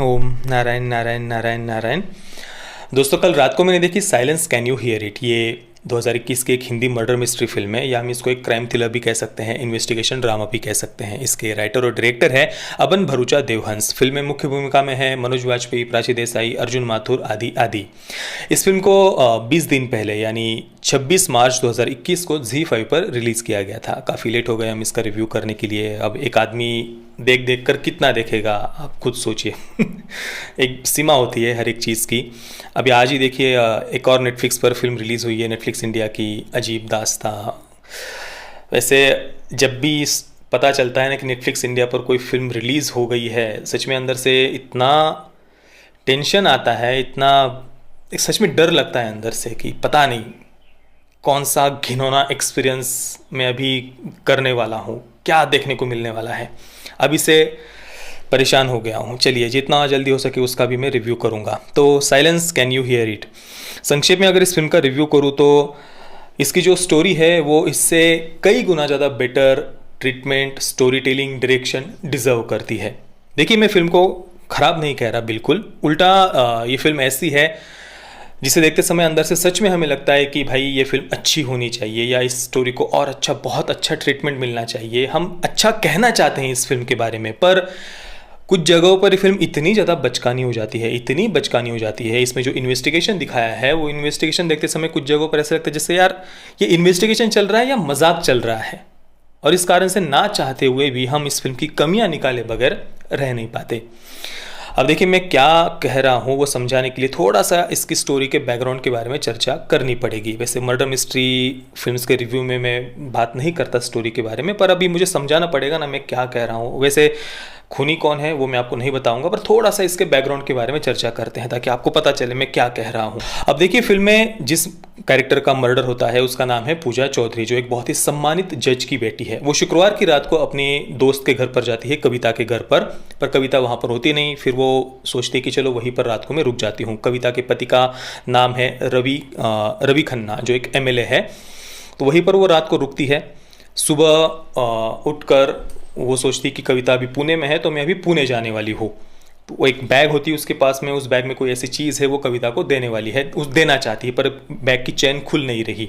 ओम नारायण नारायण नारायण नारायण। दोस्तों, कल रात को मैंने देखी silence can you here it. ये 2021 की एक हिंदी मर्डर मिस्ट्री फिल्म है, या हम इसको एक क्राइम थ्रिलर भी कह सकते हैं, इन्वेस्टिगेशन ड्रामा भी कह सकते हैं। इसके राइटर और डायरेक्टर है अबन भरूचा देवहंस। फिल्म में मुख्य भूमिका में है मनोज वाजपेयी, प्राची देसाई, अर्जुन माथुर आदि आदि। इस फिल्म को 20 दिन पहले यानी 26 मार्च 2021 को ZEE5 पर रिलीज़ किया गया था। काफ़ी लेट हो गए हम इसका रिव्यू करने के लिए। अब एक आदमी देख देख कर कितना देखेगा, आप खुद सोचिए। एक सीमा होती है हर एक चीज़ की। अभी आज ही देखिए एक और नेटफ्लिक्स पर फिल्म रिलीज़ हुई है, नेटफ्लिक्स इंडिया की, अजीब दास्तां। वैसे जब भी पता चलता है ना कि नेटफ्लिक्स इंडिया पर कोई फिल्म रिलीज़ हो गई है, सच में अंदर से इतना टेंशन आता है, इतना एक सच में डर लगता है अंदर से कि पता नहीं कौन सा घिनौना एक्सपीरियंस मैं अभी करने वाला हूँ, क्या देखने को मिलने वाला है। अभी से परेशान हो गया हूँ। चलिए, जितना जल्दी हो सके उसका भी मैं रिव्यू करूँगा। तो silence can you here it, संक्षेप में अगर इस फिल्म का रिव्यू करूँ तो इसकी जो स्टोरी है वो इससे कई गुना ज़्यादा better treatment, story telling, direction deserve करती है। देखिए, मैं फिल्म को ख़राब नहीं कह रहा, बिल्कुल उल्टा। ये फिल्म ऐसी है जिसे देखते समय अंदर से सच में हमें लगता है कि भाई ये फिल्म अच्छी होनी चाहिए, या इस स्टोरी को और अच्छा, बहुत अच्छा ट्रीटमेंट मिलना चाहिए। हम अच्छा कहना चाहते हैं इस फिल्म के बारे में, पर कुछ जगहों पर ये फिल्म इतनी ज़्यादा बचकानी हो जाती है, इतनी बचकानी हो जाती है। इसमें जो इन्वेस्टिगेशन दिखाया है, वो इन्वेस्टिगेशन देखते समय कुछ जगहों पर ऐसा लगता है जैसे यार ये इन्वेस्टिगेशन चल रहा है या मजाक चल रहा है। और इस कारण से ना चाहते हुए भी हम इस फिल्म की कमियां निकाले बगैर रह नहीं पाते। अब देखिए, मैं क्या कह रहा हूँ वो समझाने के लिए थोड़ा सा इसकी स्टोरी के बैकग्राउंड के बारे में चर्चा करनी पड़ेगी। वैसे मर्डर मिस्ट्री फिल्म्स के रिव्यू में मैं बात नहीं करता स्टोरी के बारे में, पर अभी मुझे समझाना पड़ेगा ना मैं क्या कह रहा हूँ। वैसे खूनी कौन है वो मैं आपको नहीं बताऊंगा, पर थोड़ा सा इसके बैकग्राउंड के बारे में चर्चा करते हैं ताकि आपको पता चले मैं क्या कह रहा हूँ। अब देखिए, फिल्म में जिस कैरेक्टर का मर्डर होता है उसका नाम है पूजा चौधरी, जो एक बहुत ही सम्मानित जज की बेटी है। वो शुक्रवार की रात को अपने दोस्त के घर पर जाती है, कविता के घर पर कविता वहाँ पर होती नहीं। फिर वो सोचती है कि चलो वहीं पर रात को मैं रुक जाती हूँ। कविता के पति का नाम है रवि खन्ना, जो एक MLA है। तो वहीं पर वो रात को रुकती है। सुबह उठकर वो सोचती कि कविता अभी पुणे में है तो मैं अभी पुणे जाने वाली हूँ। तो वो एक बैग होती है उसके पास में, उस बैग में कोई ऐसी चीज़ है वो कविता को देने वाली है, उस देना चाहती है, पर बैग की चेन खुल नहीं रही।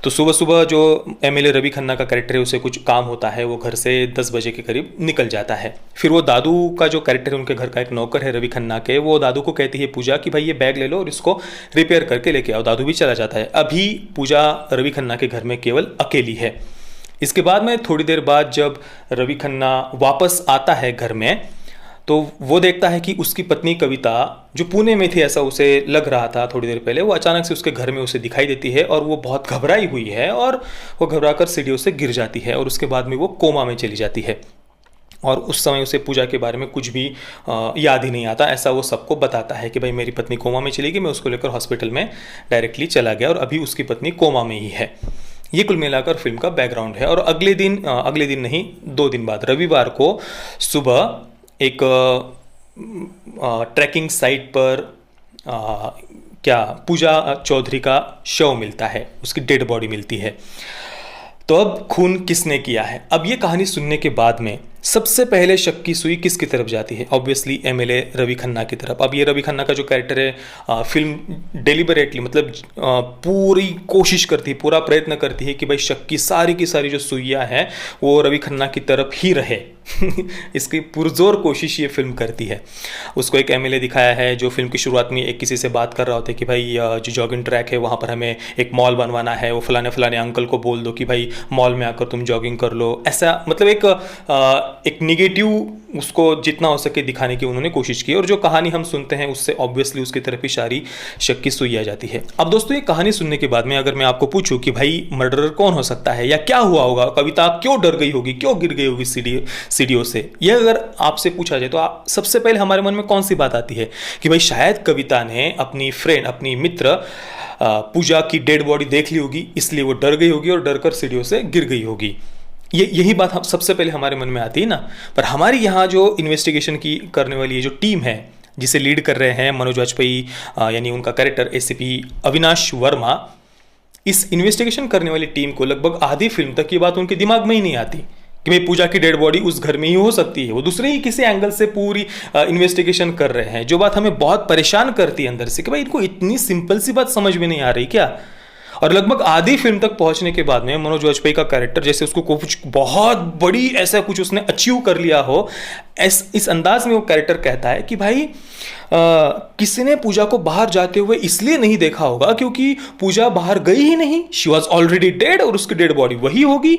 तो सुबह सुबह जो MLA रवि खन्ना का कैरेक्टर है उसे कुछ काम होता है, वो घर से 10 बजे के करीब निकल जाता है। फिर वो दादू का जो कैरेक्टर है, उनके घर का एक नौकर है रवि खन्ना के, वो दादू को कहती है पूजा कि भाई ये बैग ले लो और इसको रिपेयर करके लेके आओ। दादू भी चला जाता है। अभी पूजा रवि खन्ना के घर में केवल अकेली है। इसके बाद में थोड़ी देर बाद जब रवि खन्ना वापस आता है घर में, तो वो देखता है कि उसकी पत्नी कविता, जो पुणे में थी ऐसा उसे लग रहा था थोड़ी देर पहले, वो अचानक से उसके घर में उसे दिखाई देती है और वो बहुत घबराई हुई है और वो घबराकर सीढ़ियों से गिर जाती है और उसके बाद में वो कोमा में चली जाती है। और उस समय उसे पूजा के बारे में कुछ भी याद ही नहीं आता। ऐसा वो सबको बताता है कि भाई मेरी पत्नी कोमा में चली गई, मैं उसको लेकर हॉस्पिटल में डायरेक्टली चला गया और अभी उसकी पत्नी कोमा में ही है। ये कुल मिलाकर फिल्म का बैकग्राउंड है। और अगले दिन नहीं, 2 दिन बाद रविवार को सुबह एक ट्रैकिंग साइट पर पूजा चौधरी का शव मिलता है, उसकी डेड बॉडी मिलती है। तो अब खून किसने किया है? अब ये कहानी सुनने के बाद में सबसे पहले शक की सुई किसकी तरफ जाती है? ऑब्वियसली MLA रवि खन्ना की तरफ। अब ये रवि खन्ना का जो कैरेक्टर है, फिल्म डेलिबरेटली, मतलब पूरी कोशिश करती है, पूरा प्रयत्न करती है कि भाई शक की सारी जो सुइयाँ हैं वो रवि खन्ना की तरफ ही रहे। इसकी पुरजोर कोशिश ये फिल्म करती है। उसको एक MLA दिखाया है जो फिल्म की शुरुआत में एक किसी से बात कर रहा होता है कि भाई जो जॉगिंग ट्रैक है वहाँ पर हमें एक मॉल बनवाना है, वो फलाने अंकल को बोल दो कि भाई मॉल में आकर तुम जॉगिंग कर लो। ऐसा मतलब एक निगेटिव उसको जितना हो सके दिखाने की उन्होंने कोशिश की। और जो कहानी हम सुनते हैं उससे ऑब्वियसली उसकी तरफ ही सारी शक की सुई आ जाती है। अब दोस्तों, ये कहानी सुनने के बाद में अगर मैं आपको पूछूं कि भाई मर्डरर कौन हो सकता है या क्या हुआ होगा, कविता क्यों डर गई होगी, क्यों गिर गई होगी सीढ़ियों से, यह अगर आपसे पूछा जाए तो सबसे पहले हमारे मन में कौन सी बात आती है कि भाई शायद कविता ने अपनी फ्रेंड, अपनी मित्र पूजा की डेड बॉडी देख ली होगी, इसलिए वो डर गई होगी और डर कर सीढ़ियों से गिर गई होगी। यही बात सबसे पहले हमारे मन में आती है ना। पर हमारी यहाँ जो इन्वेस्टिगेशन की करने वाली ये जो टीम है, जिसे लीड कर रहे हैं मनोज वाजपेयी, यानी उनका कैरेक्टर ACP अविनाश वर्मा, इस इन्वेस्टिगेशन करने वाली टीम को लगभग आधी फिल्म तक ये बात उनके दिमाग में ही नहीं आती कि भाई पूजा की डेड बॉडी उस घर में ही हो सकती है। वो दूसरे ही किसी एंगल से पूरी इन्वेस्टिगेशन कर रहे हैं, जो बात हमें बहुत परेशान करती है अंदर से कि भाई इनको इतनी सिंपल सी बात समझ में नहीं आ रही क्या। और लगभग आधी फिल्म तक पहुंचने के बाद में मनोज वाजपेयी का कैरेक्टर जैसे उसको कुछ बहुत बड़ी ऐसा कुछ उसने अचीव कर लिया हो, इस अंदाज में वो कैरेक्टर कहता है कि भाई किसी ने पूजा को बाहर जाते हुए इसलिए नहीं देखा होगा क्योंकि पूजा बाहर गई ही नहीं, शी वॉज ऑलरेडी डेड, और उसकी डेड बॉडी वही होगी।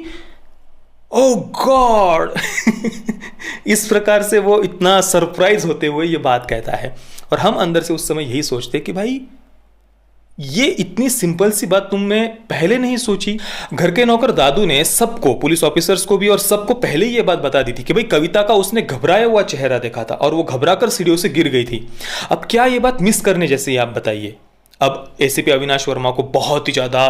ओह गॉड इस प्रकार से वो इतना सरप्राइज होते हुए ये बात कहता है, और हम अंदर से उस समय यही सोचते कि भाई ये इतनी सिंपल सी बात तुमने पहले नहीं सोची। घर के नौकर दादू ने सबको, पुलिस ऑफिसर्स को भी और सबको पहले ही ये बात बता दी थी कि भाई कविता का उसने घबराया हुआ चेहरा देखा था और वो घबराकर सीढ़ियों से गिर गई थी। अब क्या ये बात मिस करने जैसी आप बताइए। अब एसीपी अविनाश वर्मा को बहुत ही ज़्यादा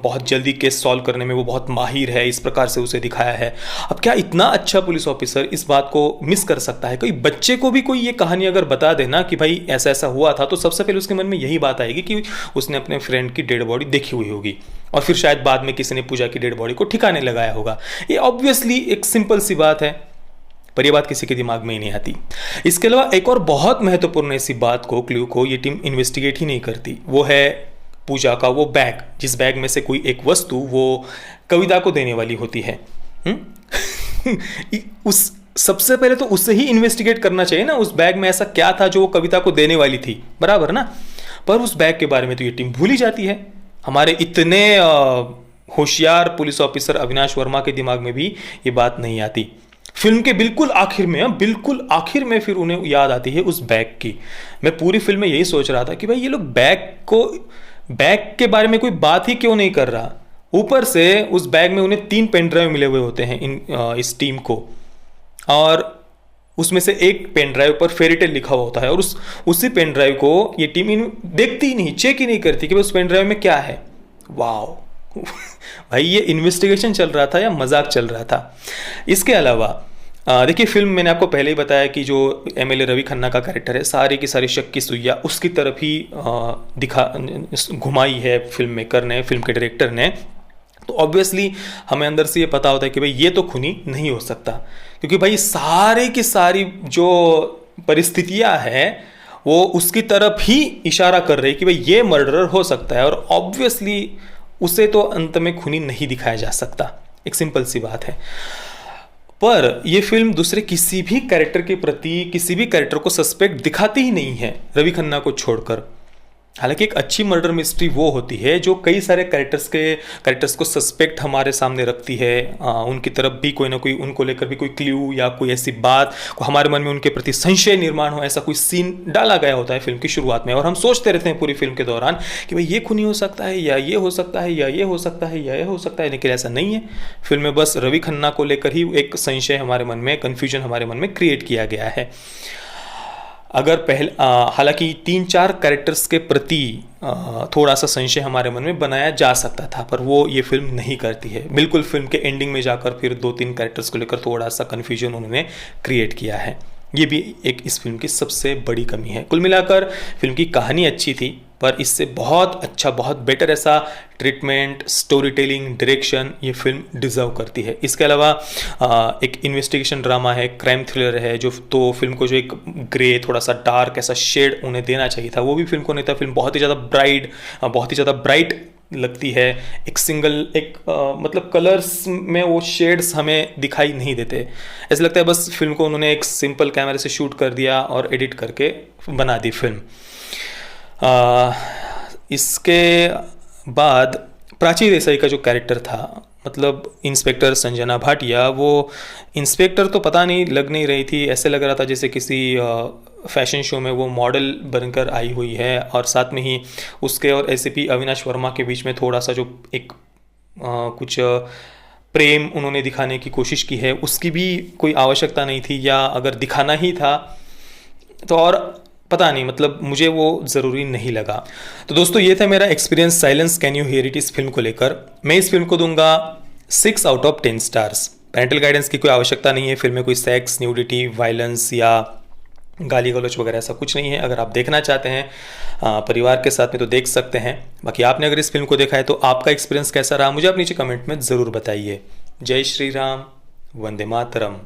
बहुत जल्दी केस सॉल्व करने में वो बहुत माहिर है, इस प्रकार से उसे दिखाया है। अब क्या इतना अच्छा पुलिस ऑफिसर इस बात को मिस कर सकता है? कोई बच्चे को भी कोई ये कहानी अगर बता देना कि भाई ऐसा ऐसा हुआ था, तो सबसे पहले उसके मन में यही बात आएगी कि उसने अपने फ्रेंड की डेड बॉडी देखी हुई होगी, और फिर शायद बाद में किसी ने पूजा की डेड बॉडी को ठिकाने लगाया होगा। ये ऑब्वियसली एक सिंपल सी बात है, पर यह बात किसी के दिमाग में ही नहीं आती। इसके अलावा एक और बहुत महत्वपूर्ण ऐसी बात को, क्लू को ये टीम इन्वेस्टिगेट ही नहीं करती, वो है पूजा का वो बैग, जिस बैग में से कोई एक वस्तु वो कविता को देने वाली होती है। उस सबसे पहले तो उससे ही इन्वेस्टिगेट करना चाहिए ना, उस बैग में ऐसा क्या था जो वो कविता को देने वाली थी, बराबर ना। पर उस बैग के बारे में तो ये टीम भूल ही जाती है। हमारे इतने होशियार पुलिस ऑफिसर अविनाश वर्मा के दिमाग में भी ये बात नहीं आती। फिल्म के बिल्कुल आखिर में फिर उन्हें याद आती है उस बैग की। मैं पूरी फिल्म में यही सोच रहा था कि भाई ये लोग बैग के बारे में कोई बात ही क्यों नहीं कर रहा। ऊपर से उस बैग में उन्हें 3 पेन ड्राइव मिले हुए होते हैं इस टीम को, और उसमें से एक पेन ड्राइव पर फेरीटेल लिखा हुआ होता है, और उसी पेन ड्राइव को ये टीम देखती ही नहीं, चेक ही नहीं करती कि उस पेन ड्राइव में क्या है। वाह भाई ये इन्वेस्टिगेशन चल रहा था या मजाक चल रहा था। इसके अलावा देखिए, फिल्म मैंने आपको पहले ही बताया कि जो एमएलए रवि खन्ना का कैरेक्टर है, सारी की सारी शक की सुइया उसकी तरफ ही घुमाई है फिल्म मेकर ने, फिल्म के डायरेक्टर ने। तो ऑब्वियसली हमें अंदर से ये पता होता है कि भाई ये तो खूनी नहीं हो सकता, क्योंकि भाई सारे की सारी जो परिस्थितियां हैं वो उसकी तरफ ही इशारा कर रही कि भाई ये मर्डरर हो सकता है, और ऑब्वियसली उसे तो अंत में खूनी नहीं दिखाया जा सकता। एक सिंपल सी बात है। पर यह फिल्म दूसरे किसी भी कैरेक्टर के प्रति, किसी भी कैरेक्टर को सस्पेक्ट दिखाती ही नहीं है रवि खन्ना को छोड़कर। हालांकि एक अच्छी मर्डर मिस्ट्री वो होती है जो कई सारे कैरेक्टर्स को सस्पेक्ट हमारे सामने रखती है, उनकी तरफ भी कोई ना कोई, उनको लेकर भी कोई क्ल्यू या कोई ऐसी बात को हमारे मन में उनके प्रति संशय निर्माण हो, ऐसा कोई सीन डाला गया होता है फिल्म की शुरुआत में, और हम सोचते रहते हैं पूरी फिल्म के दौरान कि भाई ये खूनी हो सकता है, या ये हो सकता है, या ये हो सकता है, या ये हो सकता है। लेकिन ऐसा नहीं है। फिल्म में बस रवि खन्ना को लेकर ही एक संशय हमारे मन में, कन्फ्यूजन हमारे मन में क्रिएट किया गया है। अगर हालांकि 3-4 कैरेक्टर्स के प्रति थोड़ा सा संशय हमारे मन में बनाया जा सकता था, पर वो ये फिल्म नहीं करती है। बिल्कुल फिल्म के एंडिंग में जाकर फिर 2-3 कैरेक्टर्स को लेकर थोड़ा सा कन्फ्यूजन उन्होंने क्रिएट किया है। ये भी एक इस फिल्म की सबसे बड़ी कमी है। कुल मिलाकर फिल्म की कहानी अच्छी थी, पर इससे बहुत अच्छा, बहुत बेटर ऐसा ट्रीटमेंट, स्टोरी टेलिंग, डायरेक्शन ये फिल्म डिजर्व करती है। इसके अलावा एक इन्वेस्टिगेशन ड्रामा है, क्राइम थ्रिलर है, जो तो फिल्म को जो एक ग्रे, थोड़ा सा डार्क ऐसा शेड उन्हें देना चाहिए था, वो भी फिल्म को नहीं था। फिल्म बहुत ही ज़्यादा ब्राइट लगती है। मतलब कलर्स में वो शेड्स हमें दिखाई नहीं देते। ऐसा लगता है बस फिल्म को उन्होंने एक सिंपल कैमरे से शूट कर दिया और एडिट करके बना दी फिल्म। इसके बाद प्राची देसाई का जो कैरेक्टर था, मतलब इंस्पेक्टर संजना भाटिया, वो इंस्पेक्टर तो पता नहीं लग नहीं रही थी, ऐसे लग रहा था जैसे किसी फैशन शो में वो मॉडल बनकर आई हुई है, और साथ में ही उसके और एसीपी अविनाश वर्मा के बीच में थोड़ा सा जो एक कुछ प्रेम उन्होंने दिखाने की कोशिश की है, उसकी भी कोई आवश्यकता नहीं थी, या अगर दिखाना ही था तो और पता नहीं, मतलब मुझे वो ज़रूरी नहीं लगा। तो दोस्तों ये था मेरा experience silence can you here it इस फिल्म को लेकर। मैं इस फिल्म को दूंगा 6 out of 10 stars. Parental guidance की कोई आवश्यकता नहीं है। फिल्म में कोई सेक्स, न्यूडिटी, वायलेंस या गाली गलौच वगैरह ऐसा कुछ नहीं है। अगर आप देखना चाहते हैं परिवार के साथ में तो देख सकते हैं। बाकी आपने अगर इस फिल्म को देखा है तो आपका एक्सपीरियंस कैसा रहा, मुझे आप नीचे कमेंट में ज़रूर बताइए। जय श्री राम, वंदे मातरम।